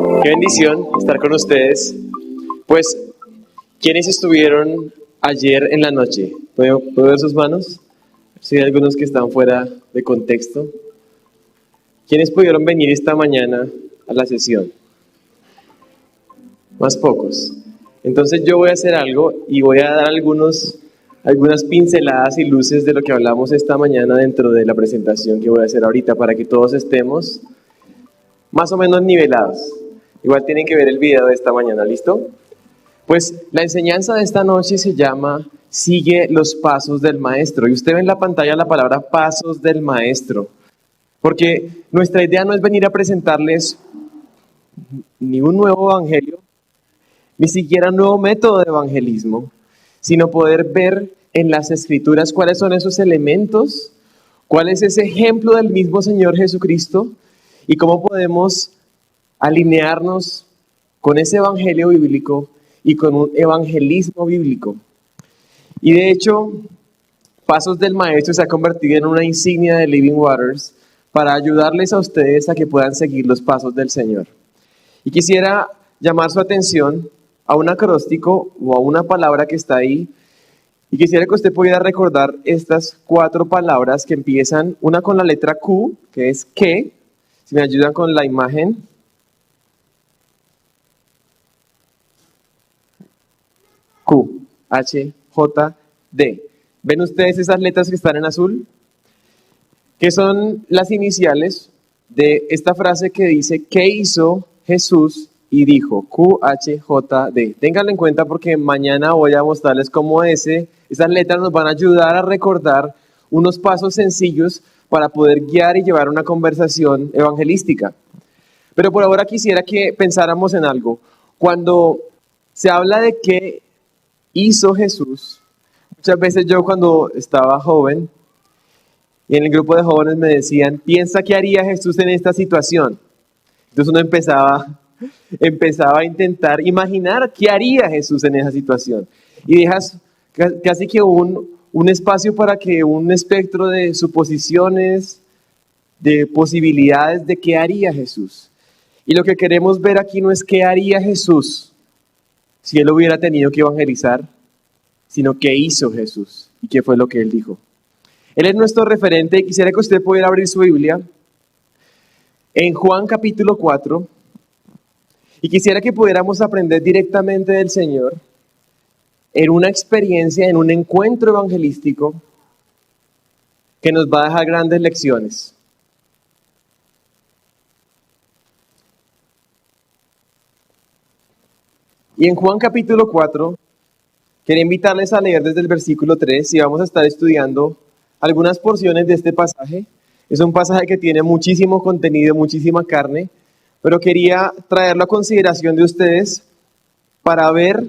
Qué bendición estar con ustedes. Pues, ¿quiénes estuvieron ayer en la noche? ¿Puedo ver sus manos? Sí, hay algunos que están fuera de contexto. ¿Quiénes pudieron venir esta mañana a la sesión? Más pocos. Entonces yo voy a hacer algo y voy a dar algunas pinceladas y luces de lo que hablamos esta mañana dentro de la presentación que voy a hacer ahorita para que todos estemos más o menos nivelados. Igual tienen que ver el video de esta mañana, ¿listo? Pues la enseñanza de esta noche se llama Sigue los pasos del maestro. Y usted ve en la pantalla la palabra pasos del maestro. Porque nuestra idea no es venir a presentarles ni un nuevo evangelio, ni siquiera un nuevo método de evangelismo, sino poder ver en las escrituras cuáles son esos elementos, cuál es ese ejemplo del mismo Señor Jesucristo y cómo podemos alinearnos con ese evangelio bíblico y con un evangelismo bíblico. Y de hecho, Pasos del Maestro se ha convertido en una insignia de Living Waters para ayudarles a ustedes a que puedan seguir los pasos del Señor. Y quisiera llamar su atención a un acróstico o a una palabra que está ahí. Y quisiera que usted pudiera recordar estas 4 palabras que empiezan, una con la letra Q, que es que. Si me ayudan con la imagen. Q, H, J, D. ¿Ven ustedes esas letras que están en azul? Que son las iniciales de esta frase que dice, ¿qué hizo Jesús? Y dijo, Q, H, J, D. Ténganlo en cuenta porque mañana voy a mostrarles cómo esas letras nos van a ayudar a recordar unos pasos sencillos para poder guiar y llevar una conversación evangelística. Pero por ahora quisiera que pensáramos en algo. Cuando se habla de qué hizo Jesús, muchas veces yo cuando estaba joven y en el grupo de jóvenes me decían, piensa qué haría Jesús en esta situación. Entonces uno empezaba a intentar imaginar qué haría Jesús en esa situación. Y dejas casi que un espacio para que un espectro de suposiciones, de posibilidades de qué haría Jesús. Y lo que queremos ver aquí no es qué haría Jesús si él hubiera tenido que evangelizar, sino qué hizo Jesús y qué fue lo que él dijo. Él es nuestro referente y quisiera que usted pudiera abrir su Biblia en Juan capítulo 4 y quisiera que pudiéramos aprender directamente del Señor en una experiencia, en un encuentro evangelístico que nos va a dejar grandes lecciones. Y en Juan capítulo 4, quería invitarles a leer desde el versículo 3 y vamos a estar estudiando algunas porciones de este pasaje. Es un pasaje que tiene muchísimo contenido, muchísima carne, pero quería traerlo a consideración de ustedes para ver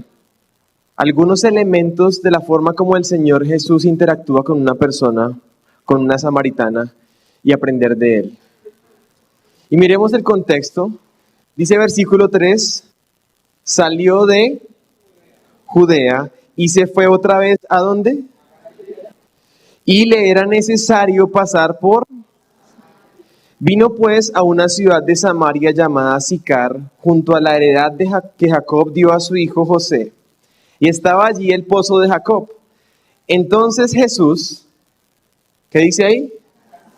algunos elementos de la forma como el Señor Jesús interactúa con una persona, con una samaritana, y aprender de él. Y miremos el contexto. Dice versículo 3, salió de Judea y se fue otra vez ¿a dónde? Y le era necesario pasar por... Vino pues a una ciudad de Samaria llamada Sicar, junto a la heredad que Jacob dio a su hijo José. Y estaba allí el pozo de Jacob. Entonces Jesús, ¿qué dice ahí?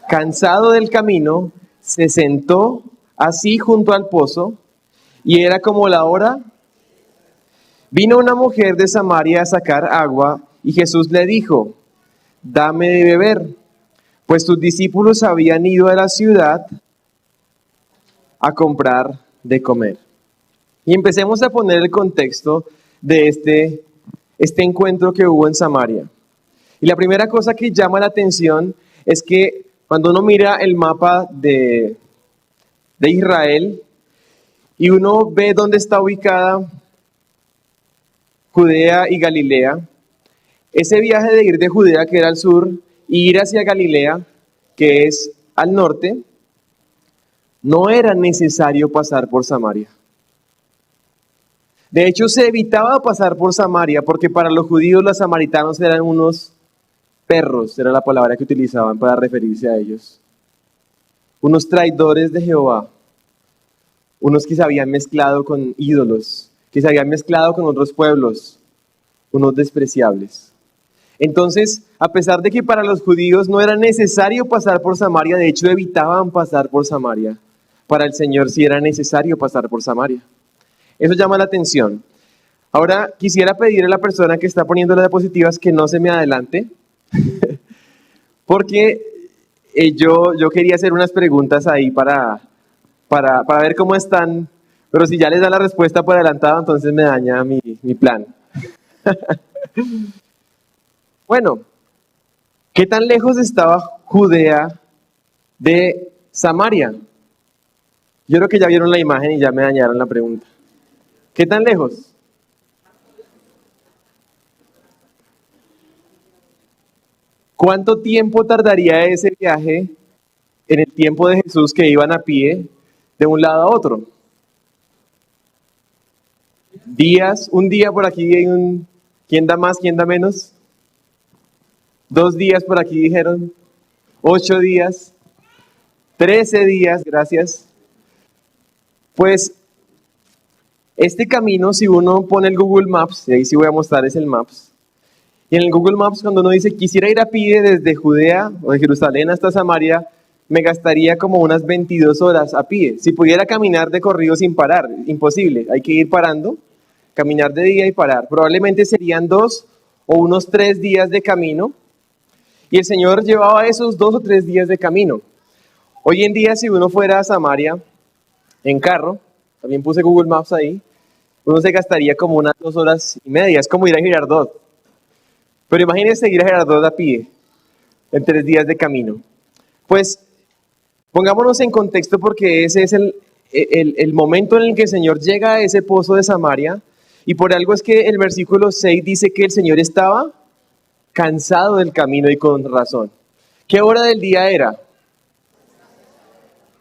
Cansado del camino, se sentó así junto al pozo, y era como la hora. Vino una mujer de Samaria a sacar agua, y Jesús le dijo, dame de beber, pues tus discípulos habían ido a la ciudad a comprar de comer. Y empecemos a poner el contexto de este encuentro que hubo en Samaria. Y la primera cosa que llama la atención es que cuando uno mira el mapa de Israel y uno ve dónde está ubicada Judea y Galilea, ese viaje de ir de Judea, que era al sur, y ir hacia Galilea, que es al norte, no era necesario pasar por Samaria. De hecho, se evitaba pasar por Samaria porque para los judíos los samaritanos eran unos perros, era la palabra que utilizaban para referirse a ellos. Unos traidores de Jehová, unos que se habían mezclado con ídolos, que se habían mezclado con otros pueblos, unos despreciables. Entonces, a pesar de que para los judíos no era necesario pasar por Samaria, de hecho evitaban pasar por Samaria, para el Señor sí era necesario pasar por Samaria. Eso llama la atención. Ahora quisiera pedirle a la persona que está poniendo las diapositivas que no se me adelante, porque yo quería hacer unas preguntas ahí para ver cómo están, pero si ya les da la respuesta por adelantado, entonces me daña mi plan. Bueno, ¿qué tan lejos estaba Judea de Samaria? Yo creo que ya vieron la imagen y ya me dañaron la pregunta. ¿Qué tan lejos? ¿Cuánto tiempo tardaría ese viaje en el tiempo de Jesús que iban a pie de un lado a otro? Días, un día por aquí, ¿quién da más, quién da menos? 2 días por aquí dijeron, 8 días, 13 días, gracias. Pues este camino, si uno pone el Google Maps, y ahí sí voy a mostrar es el Maps, y en el Google Maps cuando uno dice quisiera ir a pie desde Judea o de Jerusalén hasta Samaria, me gastaría como unas 22 horas a pie. Si pudiera caminar de corrido sin parar, imposible, hay que ir parando, caminar de día y parar. Probablemente serían 2 o unos 3 días de camino, y el Señor llevaba esos 2 o 3 días de camino. Hoy en día, si uno fuera a Samaria en carro, también puse Google Maps ahí, uno se gastaría como unas 2 horas y media, es como ir a Girardot. Pero imagínense ir a Girardot a pie, en 3 días de camino. Pues pongámonos en contexto porque ese es el momento en el que el Señor llega a ese pozo de Samaria, y por algo es que el versículo 6 dice que el Señor estaba cansado del camino y con razón. ¿Qué hora del día era?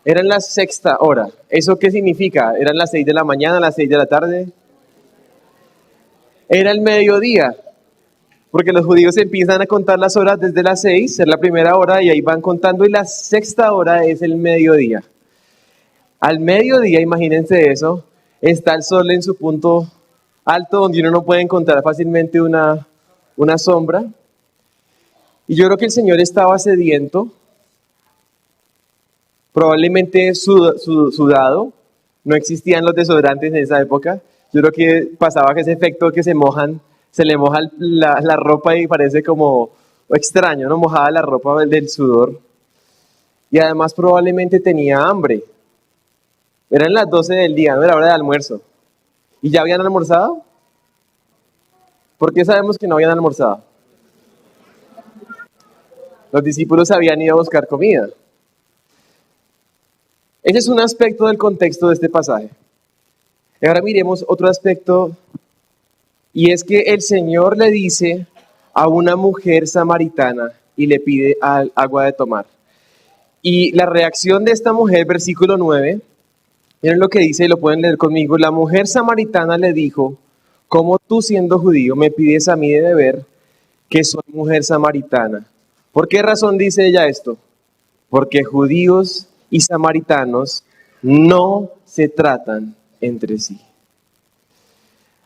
Eran la 6ª hora. ¿Eso qué significa? ¿Eran las 6 de la mañana, las 6 de la tarde? Era el mediodía, porque los judíos empiezan a contar las horas desde las 6, es la primera hora, y ahí van contando, y la 6ª hora es el mediodía. Al mediodía, imagínense eso, está el sol en su punto alto, donde uno no puede encontrar fácilmente una sombra. Y yo creo que el Señor estaba sediento, probablemente sudado, no existían los desodorantes en esa época. Yo creo que pasaba ese efecto que se le moja la ropa y parece como extraño, ¿no? Mojaba la ropa del sudor. Y además probablemente tenía hambre. Eran las 12 del día, no era hora de almuerzo. ¿Y ya habían almorzado? ¿Por qué sabemos que no habían almorzado? Los discípulos habían ido a buscar comida. Ese es un aspecto del contexto de este pasaje. Y ahora miremos otro aspecto, y es que el Señor le dice a una mujer samaritana y le pide agua de tomar. Y la reacción de esta mujer, versículo 9, miren lo que dice y lo pueden leer conmigo. La mujer samaritana le dijo, ¿cómo tú siendo judío me pides a mí de beber que soy mujer samaritana? ¿Por qué razón dice ella esto? Porque judíos y samaritanos no se tratan entre sí.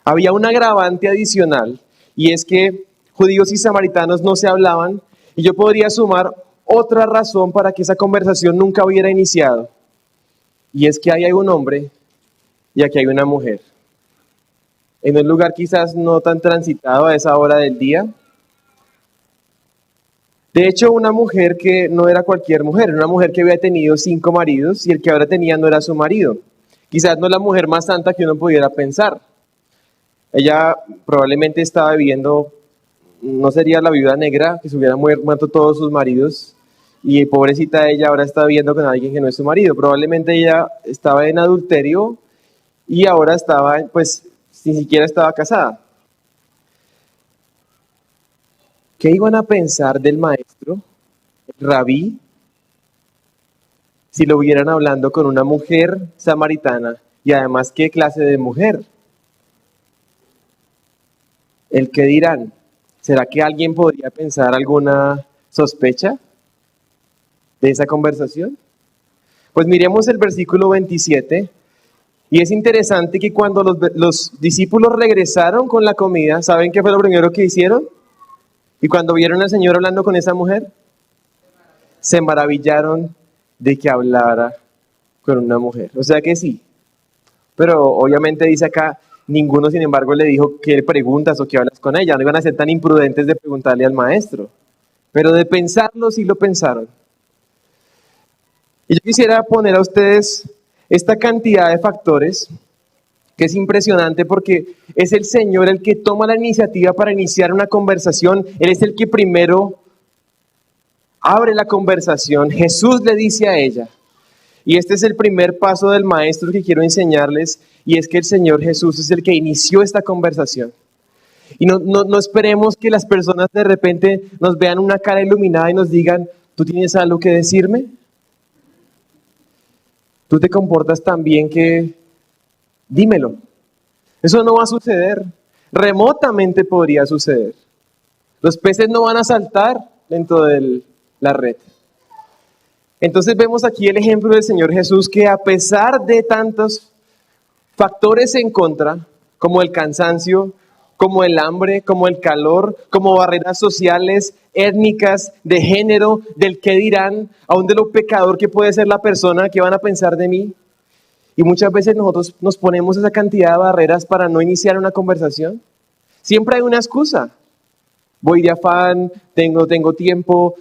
Había un agravante adicional, y es que judíos y samaritanos no se hablaban, y yo podría sumar otra razón para que esa conversación nunca hubiera iniciado, y es que ahí hay un hombre y aquí hay una mujer. En un lugar quizás no tan transitado a esa hora del día. De hecho, una mujer que no era cualquier mujer, era una mujer que había tenido 5 maridos y el que ahora tenía no era su marido. Quizás no la mujer más santa que uno pudiera pensar. Ella probablemente estaba viviendo, no sería la viuda negra que se hubieran muerto todos sus maridos y pobrecita ella ahora está viviendo con alguien que no es su marido. Probablemente ella estaba en adulterio y ahora estaba, pues, ni siquiera estaba casada. ¿Qué iban a pensar del maestro, el rabí, si lo vieran hablando con una mujer samaritana? Y además, ¿qué clase de mujer? ¿El qué dirán? ¿Será que alguien podría pensar alguna sospecha de esa conversación? Pues miremos el versículo 27 Y es interesante que cuando los discípulos regresaron con la comida, ¿saben qué fue lo primero que hicieron? Y cuando vieron al Señor hablando con esa mujer, se maravillaron de que hablara con una mujer. O sea que sí. Pero obviamente dice acá, ninguno sin embargo le dijo qué preguntas o qué hablas con ella. No iban a ser tan imprudentes de preguntarle al maestro. Pero de pensarlo sí lo pensaron. Y yo quisiera poner a ustedes esta cantidad de factores que es impresionante porque es el Señor el que toma la iniciativa para iniciar una conversación. Él es el que primero abre la conversación. Jesús le dice a ella. Y este es el primer paso del maestro que quiero enseñarles, y es que el Señor Jesús es el que inició esta conversación. Y no esperemos que las personas de repente nos vean una cara iluminada y nos digan, ¿tú tienes algo que decirme? ¿Tú te comportas tan bien que dímelo? Eso no va a suceder. Remotamente podría suceder. Los peces no van a saltar dentro de la red. Entonces vemos aquí el ejemplo del Señor Jesús que a pesar de tantos factores en contra, como el cansancio, como el hambre, como el calor, como barreras sociales, étnicas, de género, del qué dirán, aún de lo pecador que puede ser la persona, qué van a pensar de mí. Y muchas veces nosotros nos ponemos esa cantidad de barreras para no iniciar una conversación. Siempre hay una excusa. Voy de afán, tengo tiempo,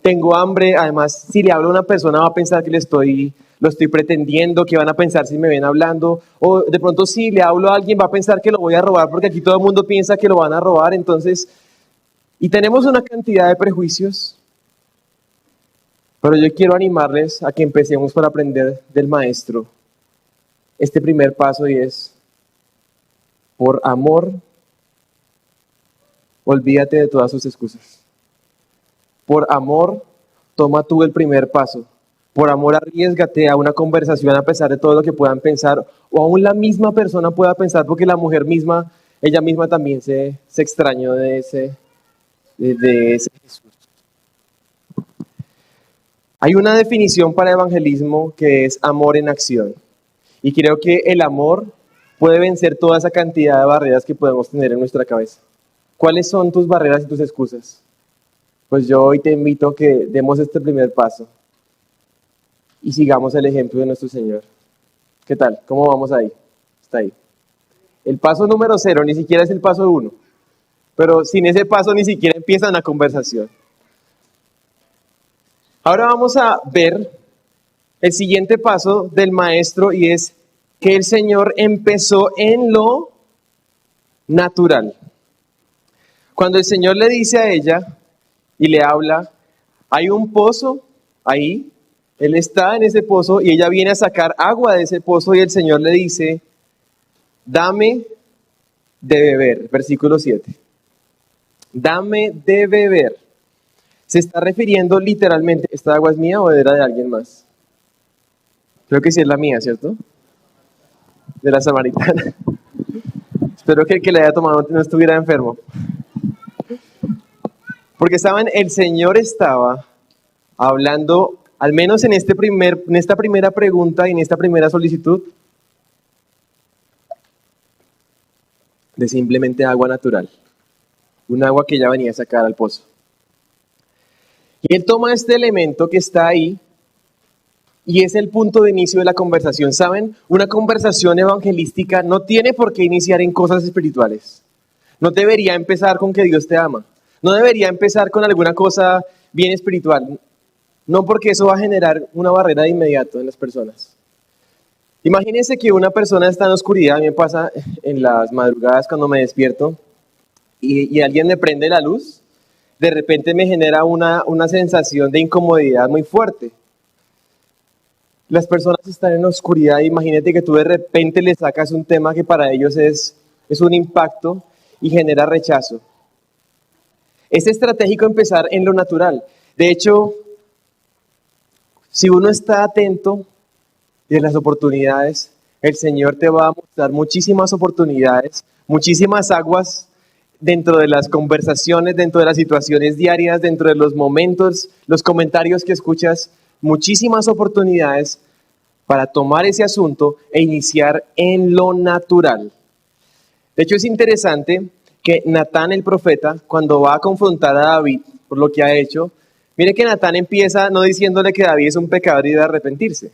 tengo hambre. Además, si le hablo a una persona va a pensar que lo estoy pretendiendo, que van a pensar si me ven hablando. O de pronto si le hablo a alguien va a pensar que lo voy a robar porque aquí todo el mundo piensa que lo van a robar. Entonces, y tenemos una cantidad de prejuicios. Pero yo quiero animarles a que empecemos por aprender del maestro este primer paso, y es, por amor, olvídate de todas sus excusas. Por amor, toma tú el primer paso. Por amor, arriésgate a una conversación a pesar de todo lo que puedan pensar, o aún la misma persona pueda pensar, porque la mujer misma, ella misma también se extrañó de ese Jesús. Hay una definición para evangelismo que es amor en acción. Y creo que el amor puede vencer toda esa cantidad de barreras que podemos tener en nuestra cabeza. ¿Cuáles son tus barreras y tus excusas? Pues yo hoy te invito a que demos este primer paso y sigamos el ejemplo de nuestro Señor. ¿Qué tal? ¿Cómo vamos ahí? Está ahí. El paso número 0 ni siquiera es el paso 1, pero sin ese paso ni siquiera empieza una conversación. Ahora vamos a ver el siguiente paso del maestro, y es que el Señor empezó en lo natural. Cuando el Señor le dice a ella y le habla, hay un pozo ahí, Él está en ese pozo y ella viene a sacar agua de ese pozo, y el Señor le dice, dame de beber, versículo 7. Dame de beber. Se está refiriendo literalmente, ¿esta agua es mía o era de alguien más? Creo que sí es la mía, ¿cierto? De la samaritana. Espero que el que la haya tomado no estuviera enfermo. Porque saben, el Señor estaba hablando, al menos en esta primera pregunta y en esta primera solicitud, de simplemente agua natural. Un agua que ya venía a sacar al pozo. Y Él toma este elemento que está ahí, y es el punto de inicio de la conversación. ¿Saben? Una conversación evangelística no tiene por qué iniciar en cosas espirituales. No debería empezar con que Dios te ama. No debería empezar con alguna cosa bien espiritual. No, porque eso va a generar una barrera de inmediato en las personas. Imagínense que una persona está en oscuridad. A mí me pasa en las madrugadas cuando me despierto y alguien me prende la luz. De repente me genera una sensación de incomodidad muy fuerte. Las personas están en oscuridad. Imagínate que tú de repente le sacas un tema que para ellos es un impacto y genera rechazo. Es estratégico empezar en lo natural. De hecho, si uno está atento de las oportunidades, el Señor te va a mostrar muchísimas oportunidades, muchísimas aguas dentro de las conversaciones, dentro de las situaciones diarias, dentro de los momentos, los comentarios que escuchas, muchísimas oportunidades para tomar ese asunto e iniciar en lo natural. De hecho, es interesante que Natán el profeta, cuando va a confrontar a David por lo que ha hecho, mire que Natán empieza no diciéndole que David es un pecador y debe arrepentirse.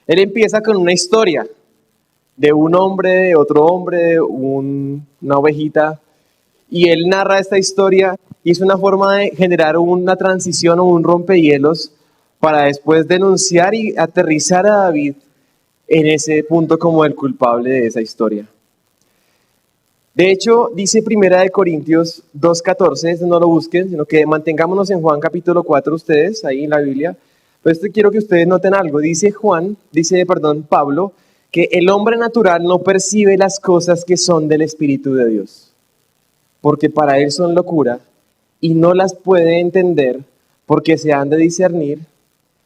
Él empieza con una historia de un hombre, de otro hombre, de una ovejita, y él narra esta historia y es una forma de generar una transición o un rompehielos para después denunciar y aterrizar a David en ese punto como el culpable de esa historia. De hecho, dice Primera de Corintios 2:14, no lo busquen, sino que mantengámonos en Juan capítulo 4 ustedes, ahí en la Biblia. Pero quiero que ustedes noten algo. Dice Pablo, que el hombre natural no percibe las cosas que son del Espíritu de Dios, porque para él son locura y no las puede entender porque se han de discernir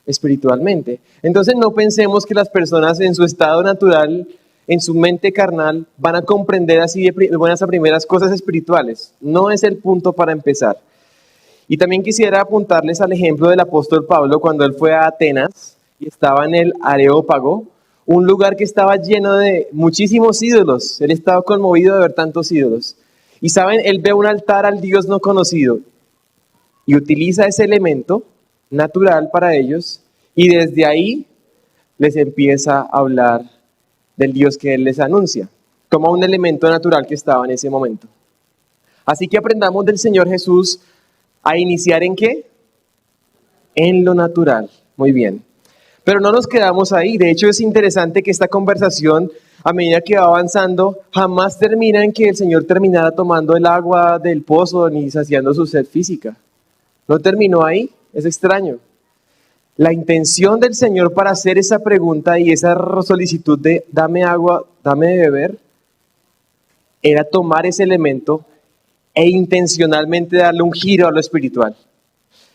espiritualmente. Entonces no pensemos que las personas en su estado natural, en su mente carnal, van a comprender así de buenas a primeras cosas espirituales. No es el punto para empezar. Y también quisiera apuntarles al ejemplo del apóstol Pablo cuando él fue a Atenas y estaba en el Areópago, un lugar que estaba lleno de muchísimos ídolos. Él estaba conmovido de ver tantos ídolos. Y saben, él ve un altar al Dios no conocido y utiliza ese elemento natural para ellos y desde ahí les empieza a hablar del Dios que él les anuncia. Toma un elemento natural que estaba en ese momento. Así que aprendamos del Señor Jesús a iniciar ¿en qué? En lo natural. Muy bien. Pero no nos quedamos ahí. De hecho, es interesante que esta conversación, a medida que va avanzando, jamás termina en que el Señor terminara tomando el agua del pozo ni saciando su sed física. No terminó ahí. Es extraño. La intención del Señor para hacer esa pregunta y esa solicitud de dame agua, dame de beber, era tomar ese elemento e intencionalmente darle un giro a lo espiritual.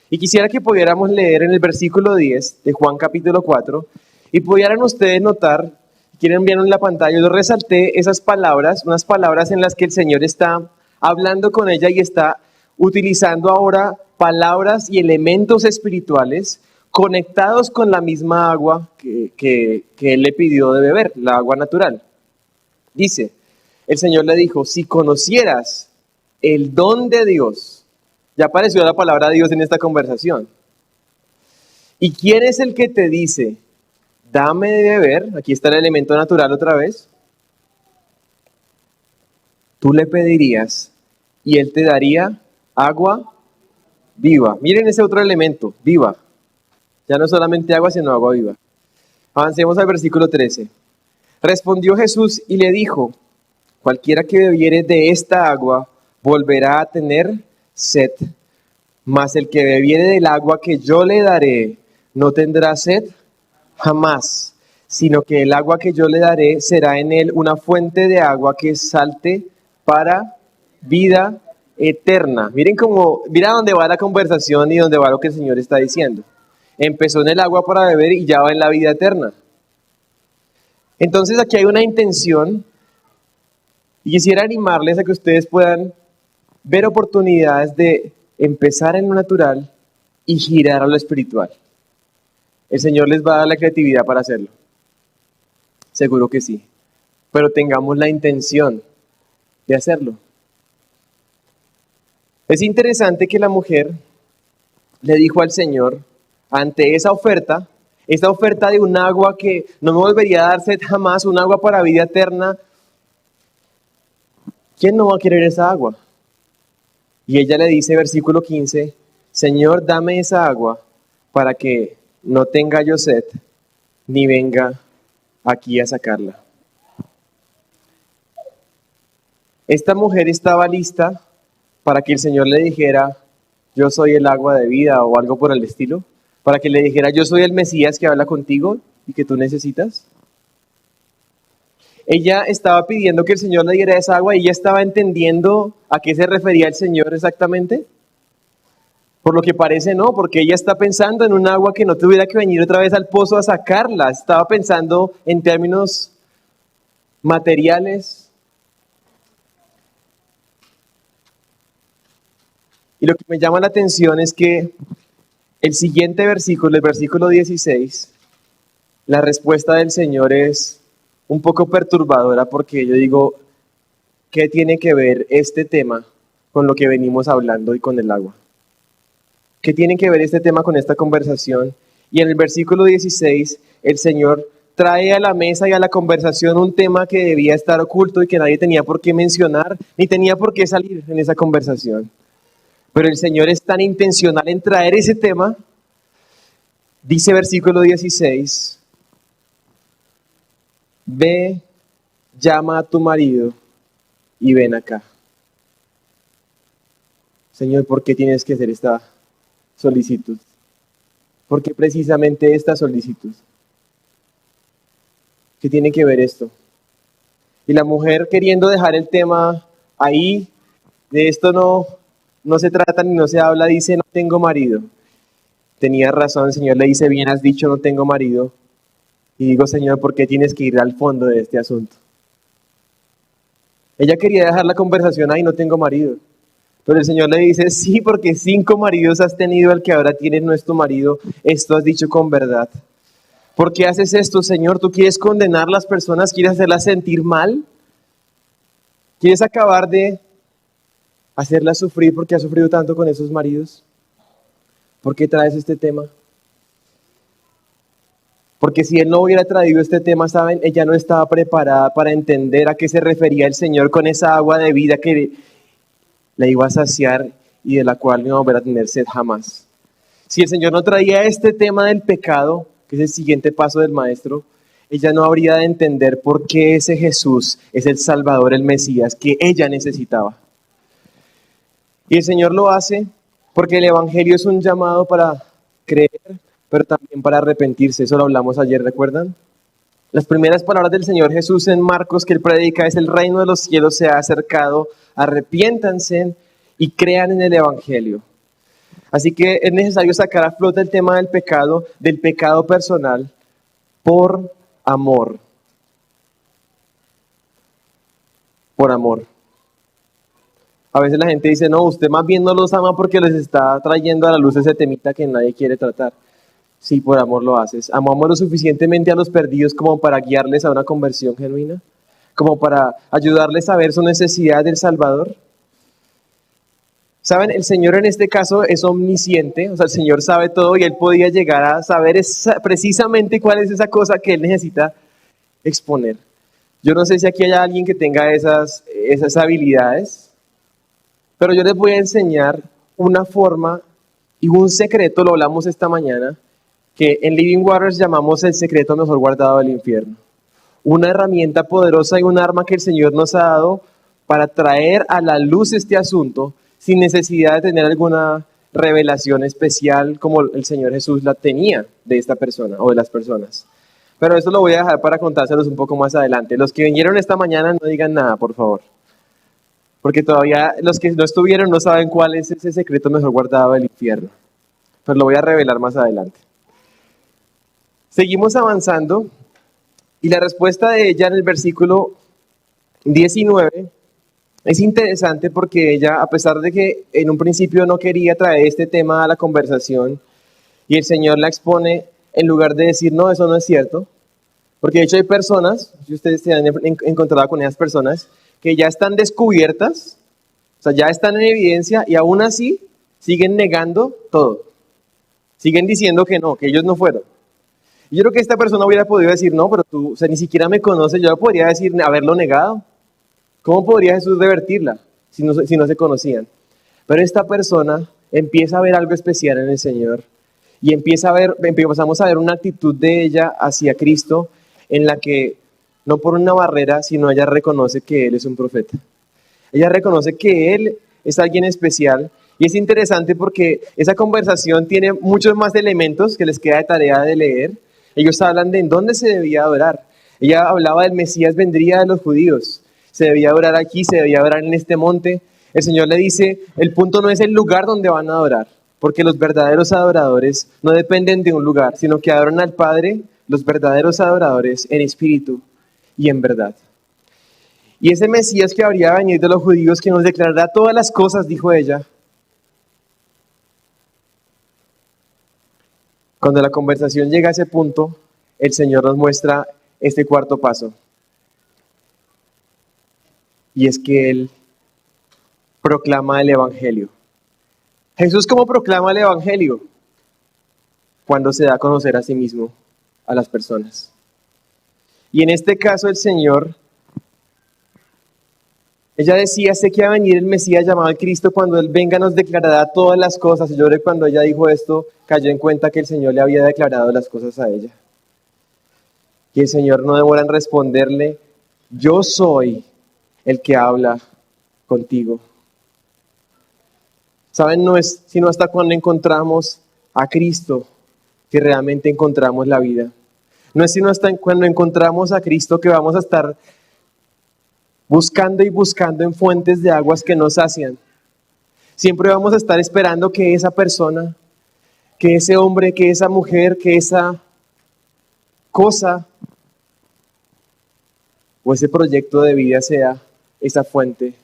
Y quisiera que pudiéramos leer en el versículo 10 de Juan capítulo 4 y pudieran ustedes notar, quieren verlo en la pantalla, yo resalté esas palabras, unas palabras en las que el Señor está hablando con ella y está utilizando ahora palabras y elementos espirituales conectados con la misma agua que Él le pidió de beber, la agua natural. Dice, el Señor le dijo, si conocieras el don de Dios, ya apareció la palabra Dios en esta conversación. ¿Y quién es el que te dice, dame de beber? Aquí está el elemento natural otra vez. Tú le pedirías y Él te daría agua viva. Miren ese otro elemento, viva. Ya no solamente agua, sino agua viva. Avancemos al versículo 13. Respondió Jesús y le dijo, cualquiera que bebiere de esta agua volverá a tener sed, mas el que bebiere del agua que yo le daré no tendrá sed jamás, sino que el agua que yo le daré será en él una fuente de agua que salte para vida eterna. Mira dónde va la conversación y dónde va lo que el Señor está diciendo. Empezó en el agua para beber y ya va en la vida eterna. Entonces aquí hay una intención y quisiera animarles a que ustedes puedan ver oportunidades de empezar en lo natural y girar a lo espiritual. El Señor les va a dar la creatividad para hacerlo. Seguro que sí. Pero tengamos la intención de hacerlo. Es interesante que la mujer le dijo al Señor, ante esa oferta de un agua que no me volvería a dar sed jamás, un agua para vida eterna, ¿quién no va a querer esa agua? Y ella le dice, versículo 15, Señor, dame esa agua para que no tenga yo sed, ni venga aquí a sacarla. Esta mujer estaba lista para que el Señor le dijera, yo soy el agua de vida o algo por el estilo, para que le dijera, yo soy el Mesías que habla contigo y que tú necesitas. Ella estaba pidiendo que el Señor le diera esa agua y ella estaba entendiendo a qué se refería el Señor exactamente. Por lo que parece no, porque ella está pensando en un agua que no tuviera que venir otra vez al pozo a sacarla. Estaba pensando en términos materiales. Y lo que me llama la atención es que el siguiente versículo, el versículo 16, la respuesta del Señor es un poco perturbadora porque yo digo, ¿qué tiene que ver este tema con lo que venimos hablando y con el agua? ¿Qué tiene que ver este tema con esta conversación? Y en el versículo 16, el Señor trae a la mesa y a la conversación un tema que debía estar oculto y que nadie tenía por qué mencionar, ni tenía por qué salir en esa conversación. Pero el Señor es tan intencional en traer ese tema, dice versículo 16, ve, llama a tu marido y ven acá. Señor, ¿por qué tienes que hacer esta solicitud? ¿Por qué precisamente esta solicitud? ¿Qué tiene que ver esto? Y la mujer queriendo dejar el tema ahí, de esto no se trata ni no se habla, dice, no tengo marido. Tenía razón, el Señor le dice, bien has dicho, no tengo marido. Y digo, Señor, ¿por qué tienes que ir al fondo de este asunto? Ella quería dejar la conversación ahí, no tengo marido. Pero el Señor le dice, sí, porque 5 maridos has tenido, el que ahora tienes no es tu marido, esto has dicho con verdad. ¿Por qué haces esto, Señor? ¿Tú quieres condenar a las personas? ¿Quieres hacerlas sentir mal? ¿Quieres acabar de hacerlas sufrir porque ha sufrido tanto con esos maridos? ¿Por qué traes este tema? Porque si él no hubiera traído este tema, ¿saben? Ella no estaba preparada para entender a qué se refería el Señor con esa agua de vida que la iba a saciar y de la cual no iba a volver a tener sed jamás. Si el Señor no traía este tema del pecado, que es el siguiente paso del Maestro, ella no habría de entender por qué ese Jesús es el Salvador, el Mesías, que ella necesitaba. Y el Señor lo hace porque el Evangelio es un llamado para creer, pero también para arrepentirse. Eso lo hablamos ayer, ¿recuerdan? Las primeras palabras del Señor Jesús en Marcos que él predica es: el reino de los cielos se ha acercado, arrepiéntanse y crean en el Evangelio. Así que es necesario sacar a flote el tema del pecado personal, por amor. Por amor. A veces la gente dice, no, usted más bien no los ama porque les está trayendo a la luz ese temita que nadie quiere tratar. Sí, por amor lo haces. Amamos lo suficientemente a los perdidos como para guiarles a una conversión genuina, como para ayudarles a ver su necesidad del Salvador. ¿Saben? El Señor en este caso es omnisciente, o sea, el Señor sabe todo y Él podía llegar a saber precisamente cuál es esa cosa que Él necesita exponer. Yo no sé si aquí hay alguien que tenga esas habilidades, pero yo les voy a enseñar una forma y un secreto, lo hablamos esta mañana, que en Living Waters llamamos el secreto mejor guardado del infierno. Una herramienta poderosa y un arma que el Señor nos ha dado para traer a la luz este asunto sin necesidad de tener alguna revelación especial como el Señor Jesús la tenía de esta persona o de las personas. Pero eso lo voy a dejar para contárselos un poco más adelante. Los que vinieron esta mañana no digan nada, por favor. Porque todavía los que no estuvieron no saben cuál es ese secreto mejor guardado del infierno. Pero lo voy a revelar más adelante. Seguimos avanzando y la respuesta de ella en el versículo 19 es interesante porque ella, a pesar de que en un principio no quería traer este tema a la conversación y el Señor la expone, en lugar de decir, no, eso no es cierto, porque de hecho hay personas, si ustedes se han encontrado con esas personas, que ya están descubiertas, o sea, ya están en evidencia y aún así siguen negando todo. Siguen diciendo que no, que ellos no fueron. Y yo creo que esta persona hubiera podido decir, no, pero tú, o sea, ni siquiera me conoces, yo podría decir, haberlo negado. ¿Cómo podría Jesús revertirla si no se conocían? Pero esta persona empieza a ver algo especial en el Señor y empezamos a ver una actitud de ella hacia Cristo en la que no por una barrera, sino ella reconoce que Él es un profeta. Ella reconoce que Él es alguien especial y es interesante porque esa conversación tiene muchos más elementos que les queda de tarea de leer. Ellos hablan de en dónde se debía adorar. Ella hablaba del Mesías vendría de los judíos. Se debía adorar aquí, se debía adorar en este monte. El Señor le dice, el punto no es el lugar donde van a adorar, porque los verdaderos adoradores no dependen de un lugar, sino que adoran al Padre, los verdaderos adoradores, en espíritu y en verdad. Y ese Mesías que habría venido de los judíos, que nos declarará todas las cosas, dijo ella. Cuando la conversación llega a ese punto, el Señor nos muestra este cuarto paso. Y es que Él proclama el Evangelio. Jesús, ¿cómo proclama el Evangelio? Cuando se da a conocer a sí mismo a las personas. Y en este caso el Señor, ella decía, sé que va a venir el Mesías llamado el Cristo, cuando Él venga nos declarará todas las cosas. Y yo creo que cuando ella dijo esto, cayó en cuenta que el Señor le había declarado las cosas a ella. Y el Señor no demora en responderle, yo soy el que habla contigo. ¿Saben? No es sino hasta cuando encontramos a Cristo que realmente encontramos la vida. No es sino hasta cuando encontramos a Cristo que vamos a estar buscando y buscando en fuentes de aguas que nos sacian. Siempre vamos a estar esperando que esa persona, que ese hombre, que esa mujer, que esa cosa o ese proyecto de vida sea esa fuente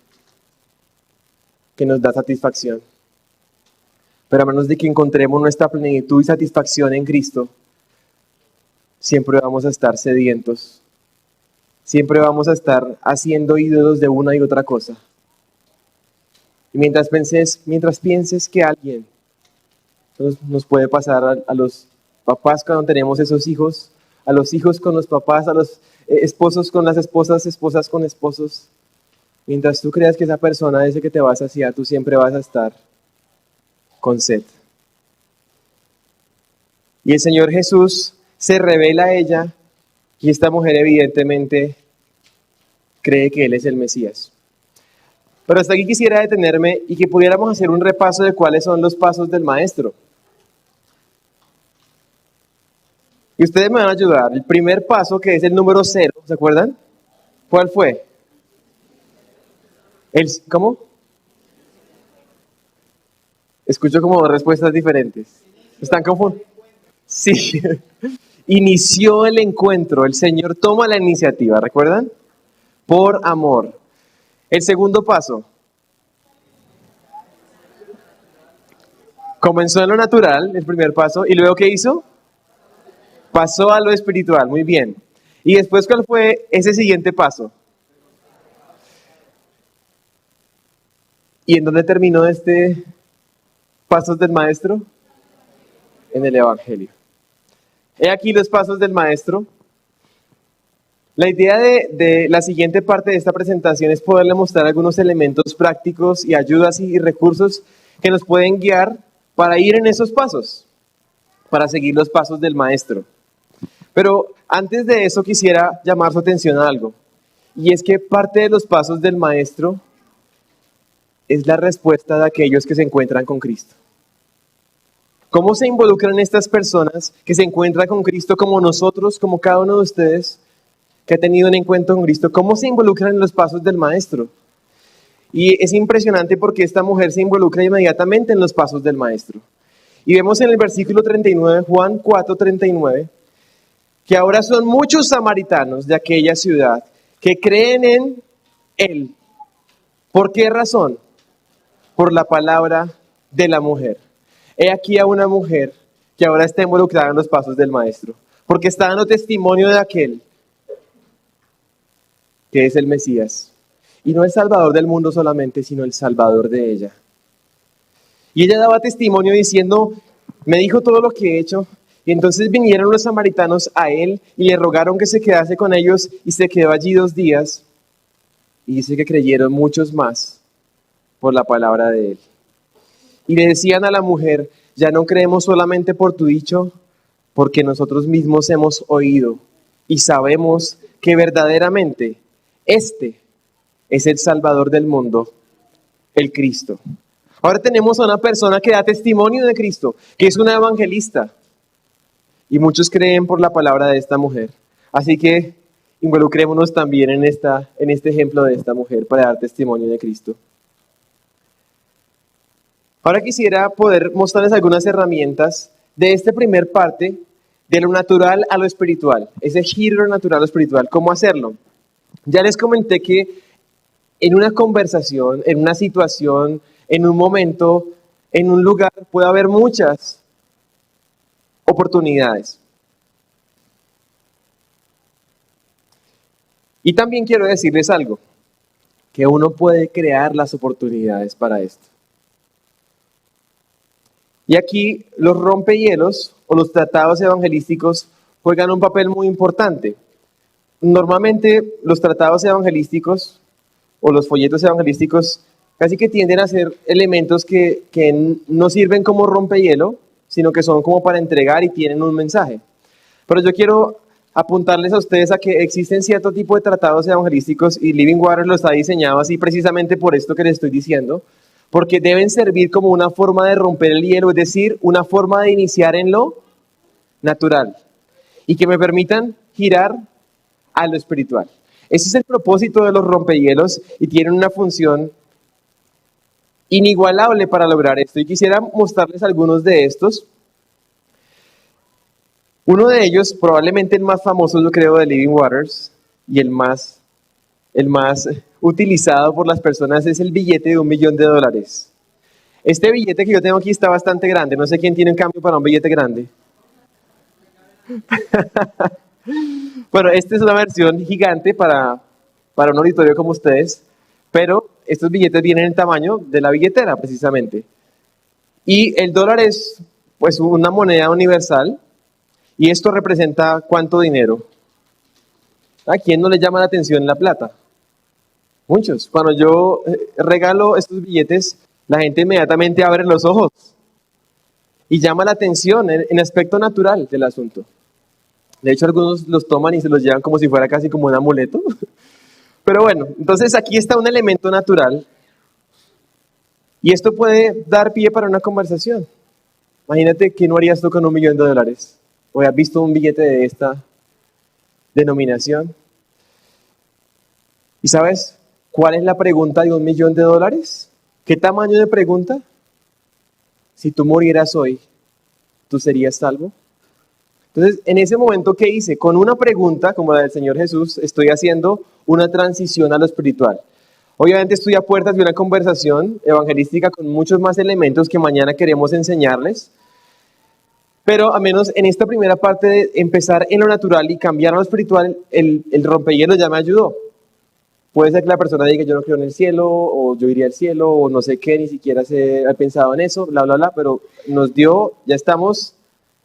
que nos da satisfacción. Pero a menos de que encontremos nuestra plenitud y satisfacción en Cristo, siempre vamos a estar sedientos. Siempre vamos a estar haciendo ídolos de una y otra cosa. Y mientras pienses que alguien nos puede pasar a los papás cuando tenemos esos hijos, a los hijos con los papás, a los esposos con las esposas, esposas con esposos. Mientras tú creas que esa persona es el que te va a saciar, tú siempre vas a estar con sed. Y el Señor Jesús se revela a ella y esta mujer evidentemente cree que Él es el Mesías. Pero hasta aquí quisiera detenerme y que pudiéramos hacer un repaso de cuáles son los pasos del Maestro. Y ustedes me van a ayudar. El primer paso, que es el número 0, ¿se acuerdan? ¿Cuál fue? ¿Cómo? Escucho como dos respuestas diferentes. ¿Están confundidos? Sí. Inició el encuentro. El Señor toma la iniciativa, ¿recuerdan? Por amor. El segundo paso. Comenzó en lo natural, el primer paso. ¿Y luego qué hizo? Pasó a lo espiritual. Muy bien. ¿Y después cuál fue ese siguiente paso? ¿Y en dónde terminó pasos del Maestro? En el Evangelio. He aquí los pasos del Maestro. La idea de la siguiente parte de esta presentación es poderle mostrar algunos elementos prácticos y ayudas y recursos que nos pueden guiar para ir en esos pasos, para seguir los pasos del Maestro. Pero antes de eso quisiera llamar su atención a algo, y es que parte de los pasos del Maestro es la respuesta de aquellos que se encuentran con Cristo. ¿Cómo se involucran estas personas que se encuentran con Cristo como nosotros, como cada uno de ustedes que ha tenido un encuentro con Cristo? ¿Cómo se involucran en los pasos del Maestro? Y es impresionante porque esta mujer se involucra inmediatamente en los pasos del Maestro. Y vemos en el versículo 39, Juan 4:39, que ahora son muchos samaritanos de aquella ciudad que creen en Él. ¿Por qué razón? Por la palabra de la mujer. He aquí a una mujer que ahora está involucrada en los pasos del Maestro, porque está dando testimonio de aquel que es el Mesías. Y no el Salvador del mundo solamente, sino el Salvador de ella. Y ella daba testimonio diciendo, me dijo todo lo que he hecho. Y entonces vinieron los samaritanos a él y le rogaron que se quedase con ellos y se quedó allí 2 días. Y dice que creyeron muchos más por la palabra de él. Y le decían a la mujer, ya no creemos solamente por tu dicho, porque nosotros mismos hemos oído y sabemos que verdaderamente este es el Salvador del mundo, el Cristo. Ahora tenemos a una persona que da testimonio de Cristo, que es una evangelista. Y muchos creen por la palabra de esta mujer. Así que involucrémonos también en este ejemplo de esta mujer para dar testimonio de Cristo. Ahora quisiera poder mostrarles algunas herramientas de esta primer parte, de lo natural a lo espiritual, ese giro natural a lo espiritual. ¿Cómo hacerlo? Ya les comenté que en una conversación, en una situación, en un momento, en un lugar, puede haber muchas oportunidades. Y también quiero decirles algo, que uno puede crear las oportunidades para esto. Y aquí los rompehielos o los tratados evangelísticos juegan un papel muy importante. Normalmente los tratados evangelísticos o los folletos evangelísticos casi que tienden a ser elementos que no sirven como rompehielo, sino que son como para entregar y tienen un mensaje. Pero yo quiero apuntarles a ustedes a que existen cierto tipo de tratados evangelísticos y Living Water lo está diseñado así precisamente por esto que les estoy diciendo, porque deben servir como una forma de romper el hielo, es decir, una forma de iniciar en lo natural y que me permitan girar a lo espiritual. Ese es el propósito de los rompehielos y tienen una función inigualable para lograr esto. Y quisiera mostrarles algunos de estos. Uno de ellos, probablemente el más famoso, yo creo, de Living Waters y el más utilizado por las personas es el billete de $1.000.000. Este billete que yo tengo aquí está bastante grande. No sé quién tiene un cambio para un billete grande. Bueno, esta es una versión gigante para un auditorio como ustedes, pero estos billetes vienen en tamaño de la billetera, precisamente. Y el dólar es, pues, una moneda universal, y esto representa ¿cuánto dinero? ¿A quién no le llama la atención la plata? Muchos. Cuando yo regalo estos billetes, la gente inmediatamente abre los ojos y llama la atención en aspecto natural del asunto. De hecho, algunos los toman y se los llevan como si fuera casi como un amuleto. Pero bueno, entonces aquí está un elemento natural y esto puede dar pie para una conversación. Imagínate qué no harías tú con $1.000.000 o has visto un billete de esta denominación. ¿Y sabes cuál es la pregunta de $1.000.000? ¿Qué tamaño de pregunta? Si tú murieras hoy, ¿tú serías salvo? Entonces, en ese momento, ¿qué hice? Con una pregunta, como la del Señor Jesús, estoy haciendo una transición a lo espiritual. Obviamente estoy a puertas de una conversación evangelística con muchos más elementos que mañana queremos enseñarles, pero a menos en esta primera parte de empezar en lo natural y cambiar a lo espiritual, el rompehielos ya me ayudó. Puede ser que la persona diga, yo no creo en el cielo, o yo iría al cielo, o no sé qué, ni siquiera se ha pensado en eso, bla, bla, bla, pero nos dio, ya estamos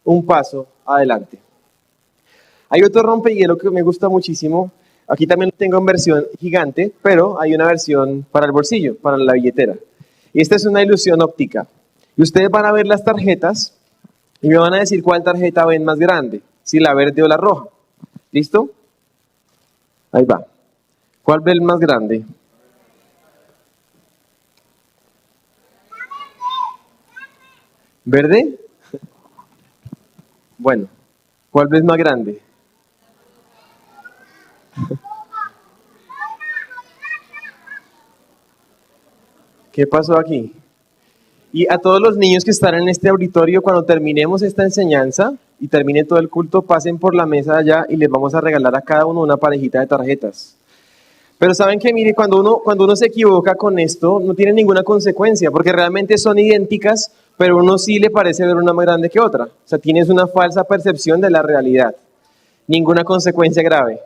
un paso adelante. Hay otro rompehielo que me gusta muchísimo. Aquí también lo tengo en versión gigante, pero hay una versión para el bolsillo, para la billetera. Y esta es una ilusión óptica. Y ustedes van a ver las tarjetas y me van a decir cuál tarjeta ven más grande, si la verde o la roja. ¿Listo? Ahí va. ¿Cuál ven más grande? ¿Verde? Bueno, ¿cuál ves más grande? ¿Qué pasó aquí? Y a todos los niños que están en este auditorio, cuando terminemos esta enseñanza y termine todo el culto, pasen por la mesa allá y les vamos a regalar a cada uno una parejita de tarjetas. Pero saben que, mire, cuando uno se equivoca con esto, no tiene ninguna consecuencia, porque realmente son idénticas, pero uno sí le parece ver una más grande que otra. O sea, tienes una falsa percepción de la realidad. Ninguna consecuencia grave.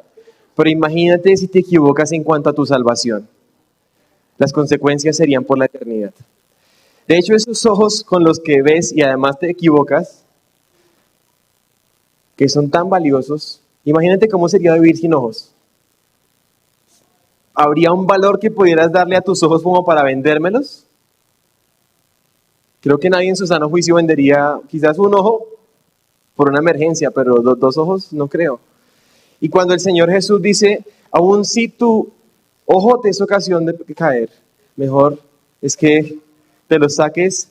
Pero imagínate si te equivocas en cuanto a tu salvación. Las consecuencias serían por la eternidad. De hecho, esos ojos con los que ves y además te equivocas, que son tan valiosos, imagínate cómo sería vivir sin ojos. ¿Habría un valor que pudieras darle a tus ojos como para vendérmelos? Creo que nadie en su sano juicio vendería quizás un ojo por una emergencia, pero los dos ojos no creo. Y cuando el Señor Jesús dice, aun si tu ojo te es ocasión de caer, mejor es que te lo saques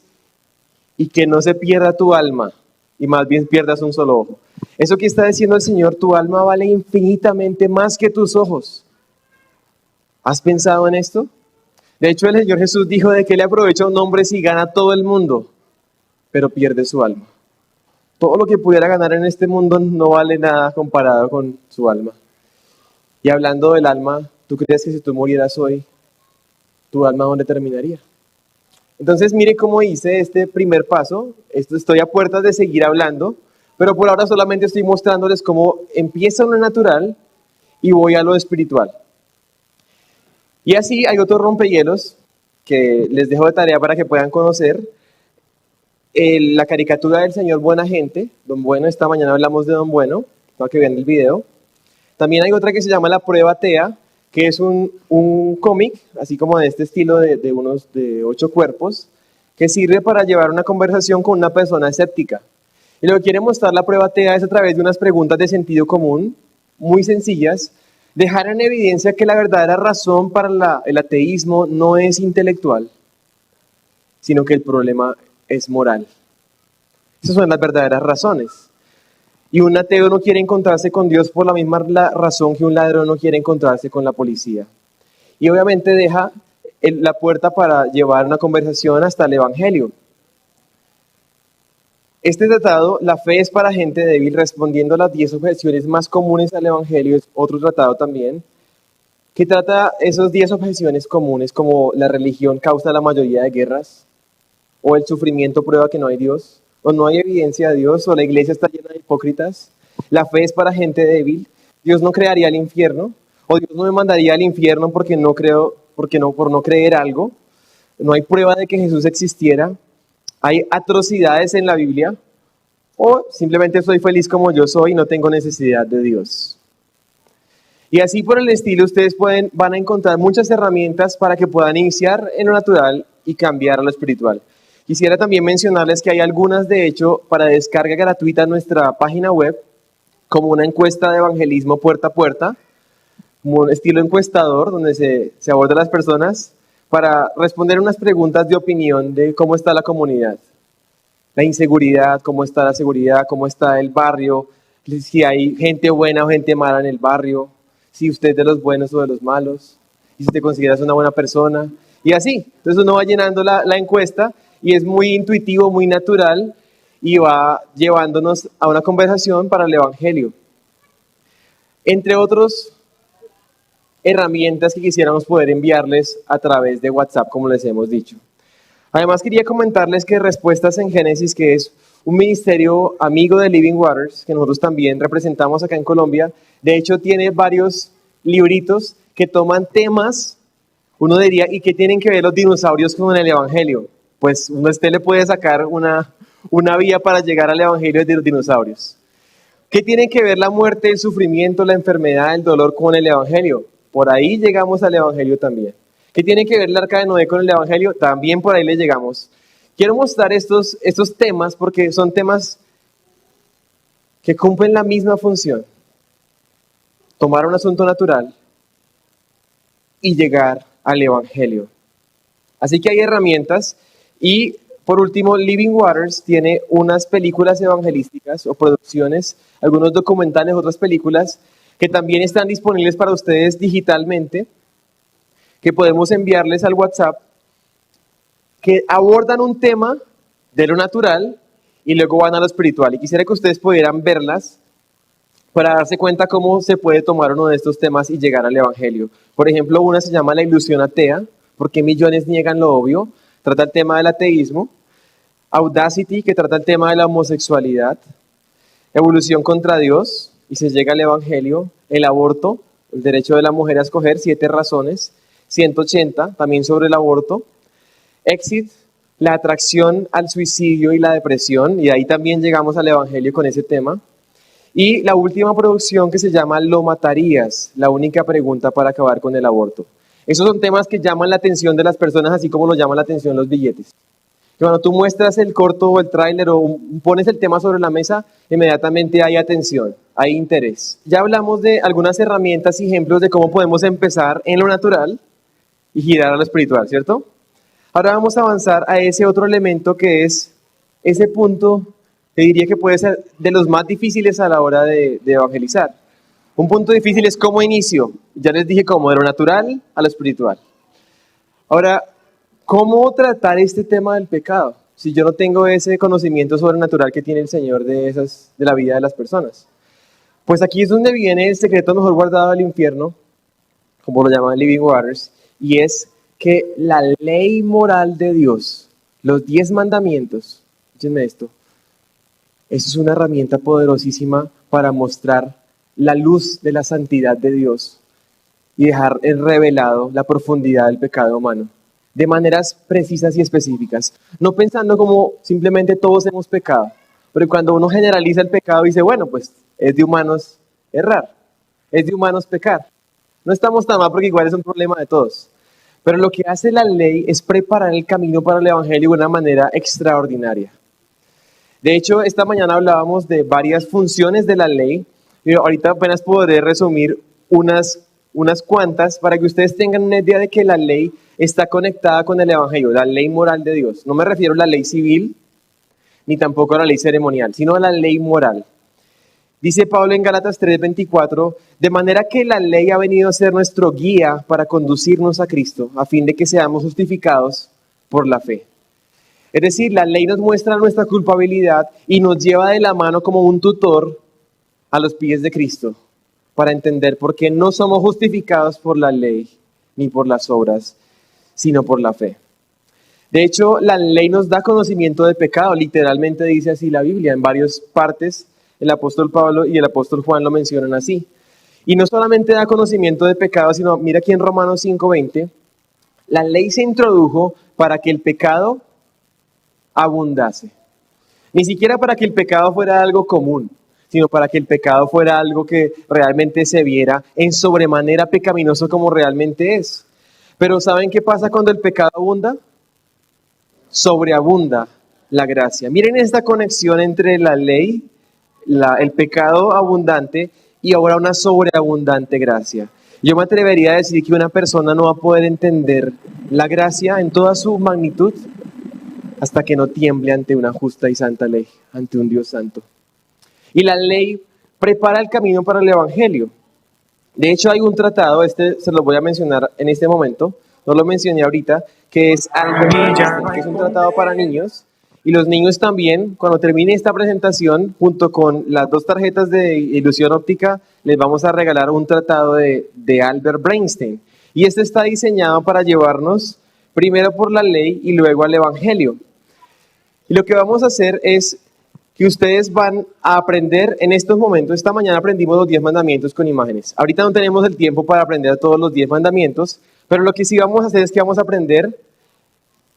y que no se pierda tu alma y más bien pierdas un solo ojo. Eso que está diciendo el Señor, tu alma vale infinitamente más que tus ojos. ¿Has pensado en esto? De hecho, el Señor Jesús dijo de que le aprovecha a un hombre si gana todo el mundo, pero pierde su alma. Todo lo que pudiera ganar en este mundo no vale nada comparado con su alma. Y hablando del alma, ¿tú crees que si tú murieras hoy, tu alma dónde terminaría? Entonces, mire cómo hice este primer paso. Estoy a puertas de seguir hablando, pero por ahora solamente estoy mostrándoles cómo empieza lo natural y voy a lo espiritual. Y así hay otros rompehielos que les dejo de tarea para que puedan conocer. La caricatura del señor Buena Gente, Don Bueno, esta mañana hablamos de Don Bueno, para que vean el video. También hay otra que se llama La Prueba TEA, que es un cómic, así como de este estilo de 8 cuerpos, que sirve para llevar una conversación con una persona escéptica. Y lo que quiere mostrar la prueba TEA es a través de unas preguntas de sentido común, muy sencillas, dejar en evidencia que la verdadera razón para el ateísmo no es intelectual, sino que el problema es moral. Esas son las verdaderas razones. Y un ateo no quiere encontrarse con Dios por la misma razón que un ladrón no quiere encontrarse con la policía. Y obviamente deja la puerta para llevar una conversación hasta el Evangelio. Este tratado, La fe es para gente débil, respondiendo a las 10 objeciones más comunes al Evangelio, es otro tratado también, que trata esas 10 objeciones comunes, como la religión causa la mayoría de guerras, o el sufrimiento prueba que no hay Dios, o no hay evidencia de Dios, o la iglesia está llena de hipócritas. La fe es para gente débil. Dios no crearía el infierno, o Dios no me mandaría al infierno por no creer algo. No hay prueba de que Jesús existiera. Hay atrocidades en la Biblia, o simplemente soy feliz como yo soy y no tengo necesidad de Dios. Y así por el estilo ustedes van a encontrar muchas herramientas para que puedan iniciar en lo natural y cambiar a lo espiritual. Quisiera también mencionarles que hay algunas, de hecho, para descarga gratuita en nuestra página web, como una encuesta de evangelismo puerta a puerta, como un estilo encuestador, donde se aborda a las personas para responder unas preguntas de opinión de cómo está la comunidad. La inseguridad, cómo está la seguridad, cómo está el barrio, si hay gente buena o gente mala en el barrio, si usted es de los buenos o de los malos, y si te consideras una buena persona, y así. Entonces uno va llenando la encuesta, y es muy intuitivo, muy natural, y va llevándonos a una conversación para el Evangelio. Entre otras herramientas que quisiéramos poder enviarles a través de WhatsApp, como les hemos dicho. Además, quería comentarles que Respuestas en Génesis, que es un ministerio amigo de Living Waters, que nosotros también representamos acá en Colombia, de hecho tiene varios libritos que toman temas, uno diría, ¿y qué tienen que ver los dinosaurios con el Evangelio? Pues usted le puede sacar una vía para llegar al Evangelio de los dinosaurios. ¿Qué tiene que ver la muerte, el sufrimiento, la enfermedad, el dolor con el Evangelio? Por ahí llegamos al Evangelio también. ¿Qué tiene que ver el arca de Noé con el Evangelio? También por ahí le llegamos. Quiero mostrar estos temas porque son temas que cumplen la misma función. Tomar un asunto natural y llegar al Evangelio. Así que hay herramientas. Y por último, Living Waters tiene unas películas evangelísticas o producciones, algunos documentales, otras películas, que también están disponibles para ustedes digitalmente, que podemos enviarles al WhatsApp, que abordan un tema de lo natural y luego van a lo espiritual. Y quisiera que ustedes pudieran verlas para darse cuenta cómo se puede tomar uno de estos temas y llegar al Evangelio. Por ejemplo, una se llama La ilusión atea, ¿por qué millones niegan lo obvio? Trata el tema del ateísmo. Audacity, que trata el tema de la homosexualidad. Evolución contra Dios, y se llega al Evangelio. El aborto, el derecho de la mujer a escoger, 7 razones. 180, también sobre el aborto. Exit, la atracción al suicidio y la depresión, y ahí también llegamos al Evangelio con ese tema. Y la última producción que se llama ¿Lo matarías? La única pregunta para acabar con el aborto. Esos son temas que llaman la atención de las personas, así como lo llaman la atención los billetes. Que cuando tú muestras el corto o el tráiler o pones el tema sobre la mesa, inmediatamente hay atención, hay interés. Ya hablamos de algunas herramientas y ejemplos de cómo podemos empezar en lo natural y girar a lo espiritual, ¿cierto? Ahora vamos a avanzar a ese otro elemento que es ese punto que diría que puede ser de los más difíciles a la hora de evangelizar. Un punto difícil es cómo inicio. Ya les dije cómo, de lo natural a lo espiritual. Ahora, ¿cómo tratar este tema del pecado? Si yo no tengo ese conocimiento sobrenatural que tiene el Señor de la vida de las personas. Pues aquí es donde viene el secreto mejor guardado del infierno, como lo llaman Living Waters, y es que la ley moral de Dios, los 10 mandamientos, escúchenme esto, eso es una herramienta poderosísima para mostrar la luz de la santidad de Dios y dejar revelado la profundidad del pecado humano, de maneras precisas y específicas, no pensando como simplemente todos hemos pecado, pero cuando uno generaliza el pecado dice, bueno, pues es de humanos errar, es de humanos pecar. No estamos tan mal porque igual es un problema de todos. Pero lo que hace la ley es preparar el camino para el Evangelio de una manera extraordinaria. De hecho, esta mañana hablábamos de varias funciones de la ley. Y ahorita apenas podré resumir unas cuantas para que ustedes tengan una idea de que la ley está conectada con el Evangelio, la ley moral de Dios. No me refiero a la ley civil, ni tampoco a la ley ceremonial, sino a la ley moral. Dice Pablo en Gálatas 3:24, de manera que la ley ha venido a ser nuestro guía para conducirnos a Cristo, a fin de que seamos justificados por la fe. Es decir, la ley nos muestra nuestra culpabilidad y nos lleva de la mano como un tutor a los pies de Cristo, para entender por qué no somos justificados por la ley ni por las obras, sino por la fe. De hecho, la ley nos da conocimiento de pecado, literalmente dice así la Biblia, en varias partes el apóstol Pablo y el apóstol Juan lo mencionan así. Y no solamente da conocimiento de pecado, sino mira aquí en Romanos 5:20, la ley se introdujo para que el pecado abundase. Ni siquiera para que el pecado fuera algo común, sino para que el pecado fuera algo que realmente se viera en sobremanera pecaminoso como realmente es. Pero ¿saben qué pasa cuando el pecado abunda? Sobreabunda la gracia. Miren esta conexión entre la ley, el pecado abundante y ahora una sobreabundante gracia. Yo me atrevería a decir que una persona no va a poder entender la gracia en toda su magnitud hasta que no tiemble ante una justa y santa ley, ante un Dios santo. Y la ley prepara el camino para el Evangelio. De hecho, hay un tratado, se lo voy a mencionar en este momento, no lo mencioné ahorita, que es Albert Einstein, que es un tratado para niños. Y los niños también, cuando termine esta presentación, junto con las 2 tarjetas de ilusión óptica, les vamos a regalar un tratado de Albert Einstein. Y este está diseñado para llevarnos primero por la ley y luego al Evangelio. Y lo que vamos a hacer es que ustedes van a aprender en estos momentos. Esta mañana aprendimos los 10 mandamientos con imágenes. Ahorita no tenemos el tiempo para aprender todos los 10 mandamientos, pero lo que sí vamos a hacer es que vamos a aprender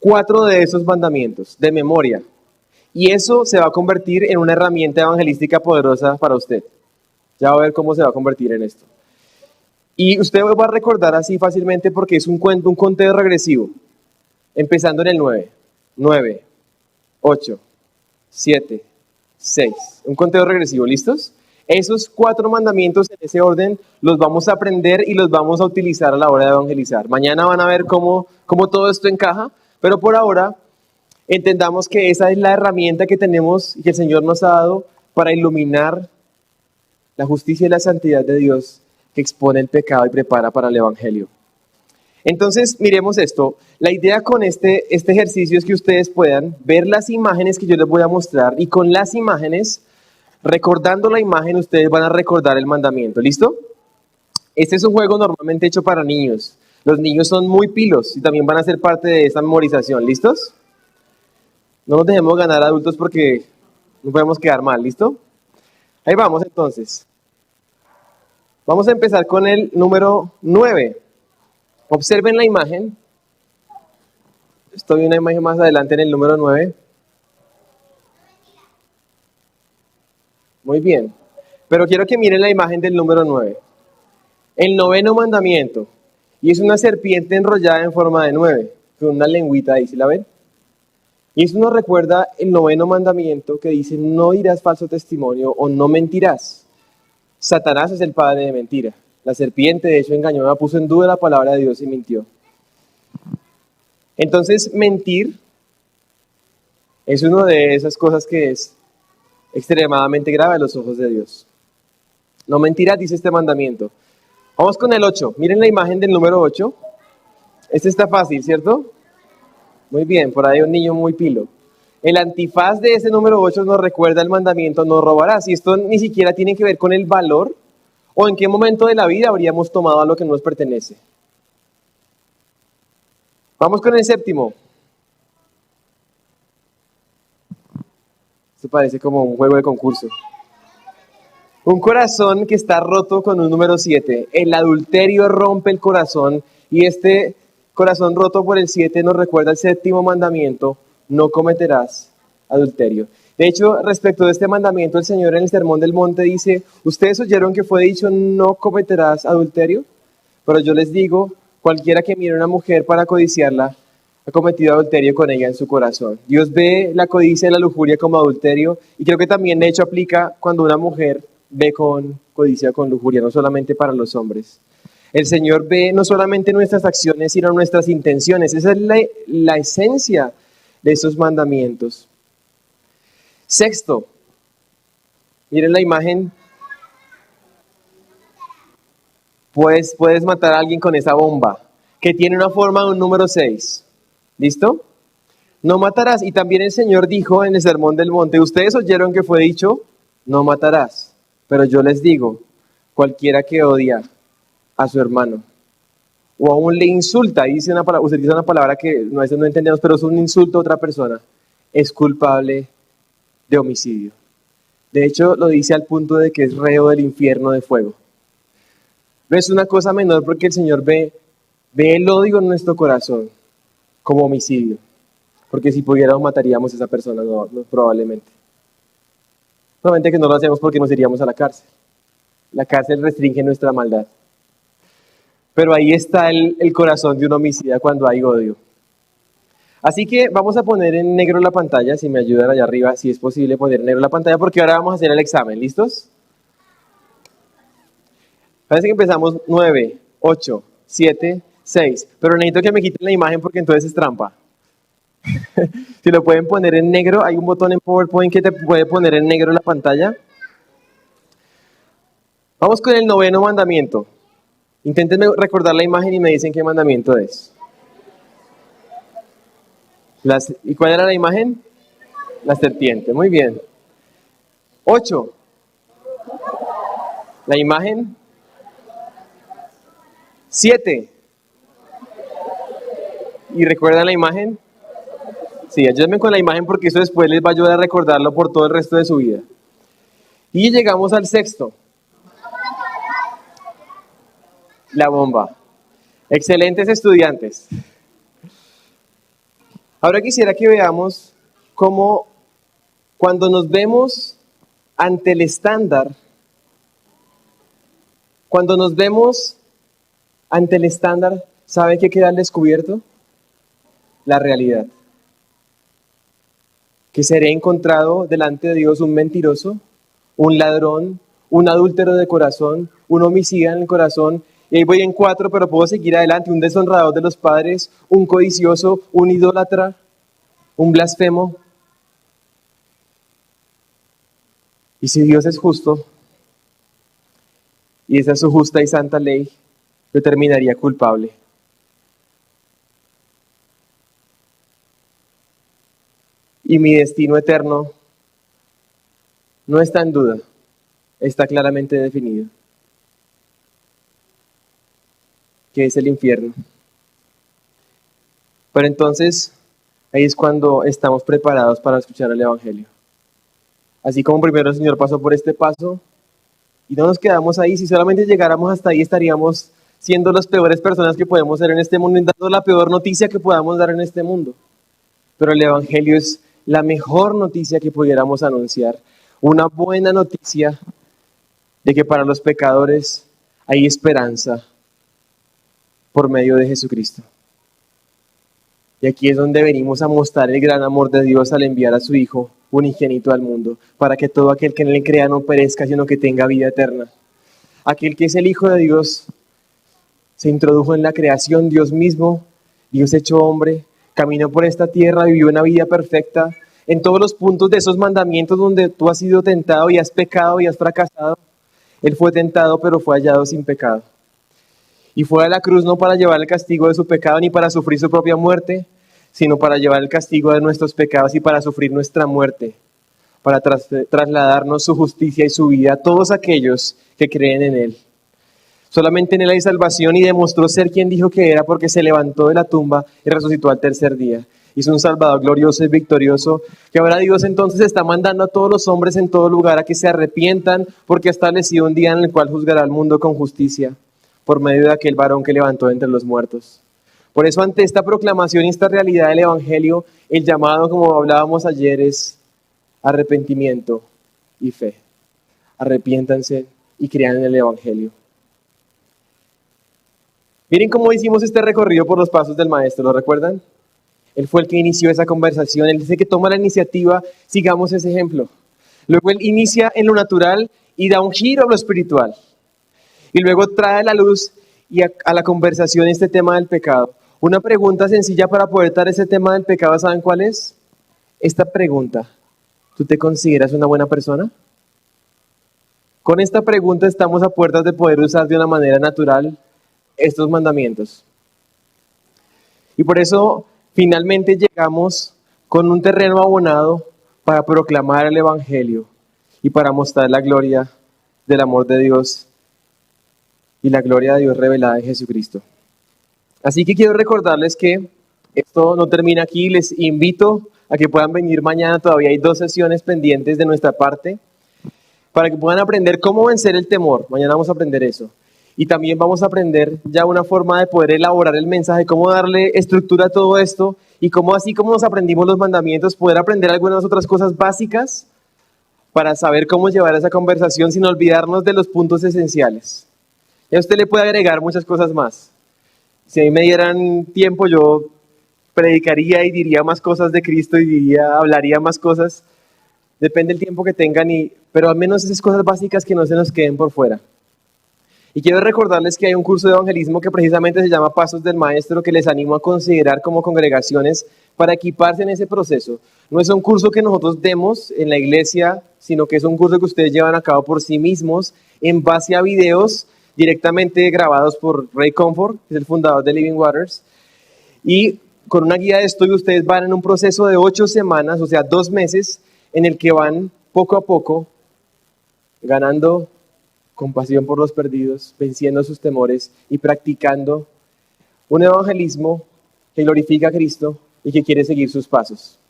4 de esos mandamientos de memoria. Y eso se va a convertir en una herramienta evangelística poderosa para usted. Ya va a ver cómo se va a convertir en esto. Y usted va a recordar así fácilmente porque es un conteo regresivo. Empezando en el 9. 9, 8, 7, 6. Un conteo regresivo, ¿listos? Esos 4 mandamientos en ese orden los vamos a aprender y los vamos a utilizar a la hora de evangelizar. Mañana van a ver cómo todo esto encaja, pero por ahora entendamos que esa es la herramienta que tenemos y que el Señor nos ha dado para iluminar la justicia y la santidad de Dios que expone el pecado y prepara para el Evangelio. Entonces, miremos esto. La idea con este ejercicio es que ustedes puedan ver las imágenes que yo les voy a mostrar y con las imágenes, recordando la imagen, ustedes van a recordar el mandamiento. ¿Listo? Este es un juego normalmente hecho para niños. Los niños son muy pilos y también van a ser parte de esta memorización. ¿Listos? No nos dejemos ganar adultos porque no podemos quedar mal. ¿Listo? Ahí vamos entonces. Vamos a empezar con el número 9. Observen la imagen. Estoy una imagen más adelante en el número 9. Muy bien. Pero quiero que miren la imagen del número 9. El 9º mandamiento. Y es una serpiente enrollada en forma de 9, con una lengüita ahí, ¿sí la ven? Y eso nos recuerda el 9º mandamiento que dice, no dirás falso testimonio o no mentirás. Satanás es el padre de mentira. La serpiente, de hecho, engañó, puso en duda la palabra de Dios y mintió. Entonces, mentir es una de esas cosas que es extremadamente grave a los ojos de Dios. No mentirás, dice este mandamiento. Vamos con el 8. Miren la imagen del número 8. Este está fácil, ¿cierto? Muy bien, por ahí hay un niño muy pilo. El antifaz de ese número 8 nos recuerda el mandamiento no robarás. Y esto ni siquiera tiene que ver con el valor o en qué momento de la vida habríamos tomado a lo que nos pertenece. Vamos con el 7. Esto parece como un juego de concurso. Un corazón que está roto con un número 7. El adulterio rompe el corazón y este corazón roto por el 7 nos recuerda el séptimo mandamiento: no cometerás adulterio. De hecho, respecto de este mandamiento, el Señor en el Sermón del Monte dice: ustedes oyeron que fue dicho no cometerás adulterio, pero yo les digo, cualquiera que mire a una mujer para codiciarla ha cometido adulterio con ella en su corazón. Dios ve la codicia y la lujuria como adulterio, y creo que también de hecho aplica cuando una mujer ve con codicia, con lujuria, no solamente para los hombres. El Señor ve no solamente nuestras acciones, sino nuestras intenciones. Esa es la esencia de esos mandamientos. Sexto, miren la imagen. Puedes matar a alguien con esa bomba, que tiene una forma de un número 6. ¿Listo? No matarás. Y también el Señor dijo en el Sermón del Monte: ustedes oyeron que fue dicho, no matarás. Pero yo les digo, cualquiera que odia a su hermano, o aún le insulta, utiliza una palabra que a veces no entendemos, pero es un insulto a otra persona, es culpable de homicidio. De hecho, lo dice al punto de que es reo del infierno de fuego. No es una cosa menor, porque el Señor ve el odio en nuestro corazón como homicidio. Porque si pudiéramos, mataríamos a esa persona, no, probablemente. Solamente que no lo hacemos porque nos iríamos a la cárcel. La cárcel restringe nuestra maldad. Pero ahí está el corazón de un homicida cuando hay odio. Así que vamos a poner en negro la pantalla, si me ayudan allá arriba, si es posible poner en negro la pantalla, porque ahora vamos a hacer el examen. ¿Listos? Parece que empezamos 9, 8, 7, 6, pero necesito que me quiten la imagen porque entonces es trampa. Si lo pueden poner en negro, hay un botón en PowerPoint que te puede poner en negro la pantalla. Vamos con el 9º mandamiento. Intenten recordar la imagen y me dicen qué mandamiento es. ¿Y cuál era la imagen? La serpiente, muy bien. 8. La imagen. 7. ¿Y recuerdan la imagen? Sí, ayúdenme con la imagen porque eso después les va a ayudar a recordarlo por todo el resto de su vida. Y llegamos al 6º. La bomba. Excelentes estudiantes. Ahora quisiera que veamos cómo cuando nos vemos ante el estándar, ¿sabe qué queda al descubierto? La realidad. Que seré encontrado delante de Dios un mentiroso, un ladrón, un adúltero de corazón, un homicida en el corazón. Y ahí voy en 4, pero puedo seguir adelante. Un deshonrador de los padres, un codicioso, un idólatra, un blasfemo. Y si Dios es justo, y esa es su justa y santa ley, yo terminaría culpable. Y mi destino eterno no está en duda, está claramente definido, que es el infierno. Pero entonces, ahí es cuando estamos preparados para escuchar el Evangelio. Así como primero el Señor pasó por este paso, y no nos quedamos ahí. Si solamente llegáramos hasta ahí, estaríamos siendo las peores personas que podemos ser en este mundo y dando la peor noticia que podamos dar en este mundo. Pero el Evangelio es la mejor noticia que pudiéramos anunciar. Una buena noticia de que para los pecadores hay esperanza por medio de Jesucristo. Y aquí es donde venimos a mostrar el gran amor de Dios al enviar a su Hijo unigénito al mundo, para que todo aquel que en él crea no perezca, sino que tenga vida eterna. Aquel que es el Hijo de Dios se introdujo en la creación, Dios mismo, Dios hecho hombre, caminó por esta tierra, vivió una vida perfecta, en todos los puntos de esos mandamientos donde tú has sido tentado y has pecado y has fracasado. Él fue tentado, pero fue hallado sin pecado. Y fue a la cruz no para llevar el castigo de su pecado ni para sufrir su propia muerte, sino para llevar el castigo de nuestros pecados y para sufrir nuestra muerte, para trasladarnos su justicia y su vida a todos aquellos que creen en Él. Solamente en Él hay salvación y demostró ser quien dijo que era, porque se levantó de la tumba y resucitó al tercer día. hizo un Salvador glorioso y victorioso, que ahora Dios entonces está mandando a todos los hombres en todo lugar a que se arrepientan, porque ha establecido un día en el cual juzgará al mundo con justicia, por medio de aquel varón que levantó entre los muertos. Por eso, ante esta proclamación y esta realidad del Evangelio, el llamado, como hablábamos ayer, es arrepentimiento y fe. Arrepiéntanse y crean en el Evangelio. Miren cómo hicimos este recorrido por los pasos del Maestro, ¿lo recuerdan? Él fue el que inició esa conversación, él dice que toma la iniciativa, sigamos ese ejemplo. Luego él inicia en lo natural y da un giro a lo espiritual. Y luego trae a la luz y a la conversación este tema del pecado. Una pregunta sencilla para poder dar ese tema del pecado, ¿saben cuál es? Esta pregunta, ¿tú te consideras una buena persona? Con esta pregunta estamos a puertas de poder usar de una manera natural estos mandamientos. Y por eso finalmente llegamos con un terreno abonado para proclamar el Evangelio y para mostrar la gloria del amor de Dios y la gloria de Dios revelada en Jesucristo. Así que quiero recordarles que esto no termina aquí. Les invito a que puedan venir mañana. Todavía hay 2 sesiones pendientes de nuestra parte para que puedan aprender cómo vencer el temor. Mañana vamos a aprender eso. Y también vamos a aprender ya una forma de poder elaborar el mensaje, cómo darle estructura a todo esto y cómo, así como nos aprendimos los mandamientos, poder aprender algunas otras cosas básicas para saber cómo llevar esa conversación sin olvidarnos de los puntos esenciales. Y a usted le puede agregar muchas cosas más. Si a mí me dieran tiempo, yo predicaría y diría más cosas de Cristo y hablaría más cosas. Depende del tiempo que tengan, pero al menos esas cosas básicas que no se nos queden por fuera. Y quiero recordarles que hay un curso de evangelismo que precisamente se llama Pasos del Maestro, que les animo a considerar como congregaciones para equiparse en ese proceso. No es un curso que nosotros demos en la iglesia, sino que es un curso que ustedes llevan a cabo por sí mismos en base a videos directamente grabados por Ray Comfort, que es el fundador de Living Waters. Y con una guía de estudio ustedes van en un proceso de 8 semanas, o sea, 2 meses, en el que van poco a poco ganando compasión por los perdidos, venciendo sus temores y practicando un evangelismo que glorifica a Cristo y que quiere seguir sus pasos.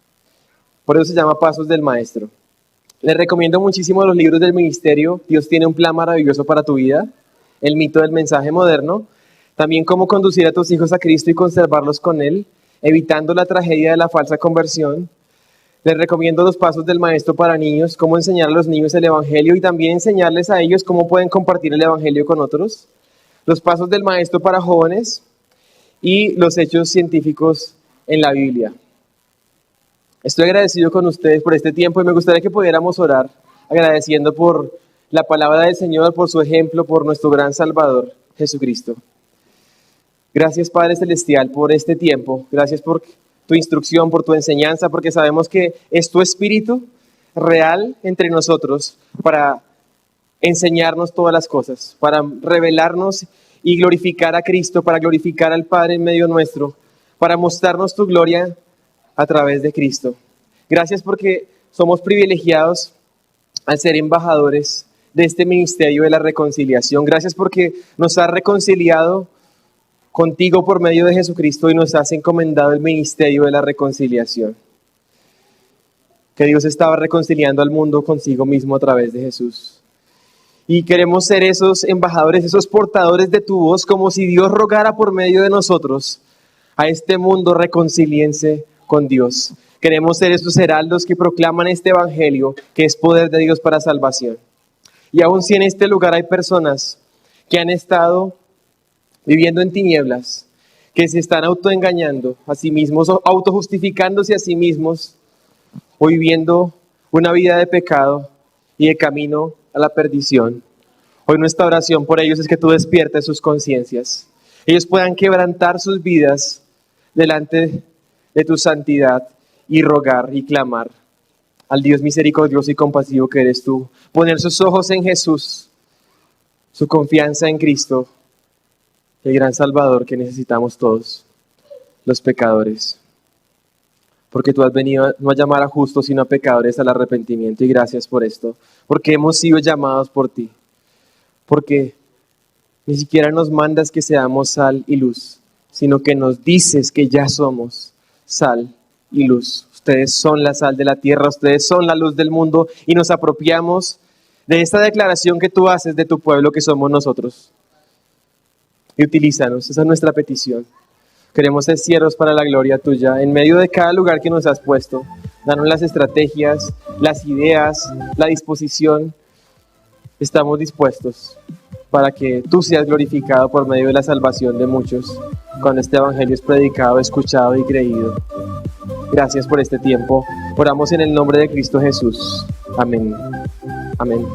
Por eso se llama Pasos del Maestro. Les recomiendo muchísimo los libros del ministerio. Dios tiene un plan maravilloso para tu vida. El mito del mensaje moderno. También cómo conducir a tus hijos a Cristo y conservarlos con Él, evitando la tragedia de la falsa conversión. Les recomiendo los pasos del maestro para niños, cómo enseñar a los niños el Evangelio y también enseñarles a ellos cómo pueden compartir el Evangelio con otros. Los pasos del maestro para jóvenes y los hechos científicos en la Biblia. Estoy agradecido con ustedes por este tiempo y me gustaría que pudiéramos orar agradeciendo por la palabra del Señor, por su ejemplo, por nuestro gran Salvador, Jesucristo. Gracias, Padre Celestial, por este tiempo. Gracias por tu instrucción, por tu enseñanza, porque sabemos que es tu Espíritu real entre nosotros para enseñarnos todas las cosas, para revelarnos y glorificar a Cristo, para glorificar al Padre en medio nuestro, para mostrarnos tu gloria a través de Cristo. Gracias porque somos privilegiados al ser embajadores de este ministerio de la reconciliación. Gracias porque nos has reconciliado contigo por medio de Jesucristo y nos has encomendado el ministerio de la reconciliación. Que Dios estaba reconciliando al mundo consigo mismo a través de Jesús. Y queremos ser esos embajadores, esos portadores de tu voz, como si Dios rogara por medio de nosotros a este mundo reconciliense con Dios. Queremos ser esos heraldos que proclaman este evangelio, que es poder de Dios para salvación. Y aun si en este lugar hay personas que han estado viviendo en tinieblas, que se están autoengañando a sí mismos, autojustificándose a sí mismos, o viviendo una vida de pecado y de camino a la perdición. Hoy nuestra oración por ellos es que tú despiertes sus conciencias. Ellos puedan quebrantar sus vidas delante de tu santidad y rogar y clamar al Dios misericordioso y compasivo que eres tú. Poner sus ojos en Jesús, su confianza en Cristo, el gran Salvador que necesitamos todos, los pecadores. Porque tú has venido no a llamar a justos, sino a pecadores al arrepentimiento. Y gracias por esto. Porque hemos sido llamados por ti. Porque ni siquiera nos mandas que seamos sal y luz, sino que nos dices que ya somos sal y luz. Ustedes son la sal de la tierra, ustedes son la luz del mundo y nos apropiamos de esta declaración que tú haces de tu pueblo que somos nosotros. Y utilízanos, esa es nuestra petición. Queremos ser siervos para la gloria tuya en medio de cada lugar que nos has puesto. Danos las estrategias, las ideas, la disposición. Estamos dispuestos para que tú seas glorificado por medio de la salvación de muchos, cuando este evangelio es predicado, escuchado y creído. Gracias por este tiempo. Oramos en el nombre de Cristo Jesús. Amén. Amén.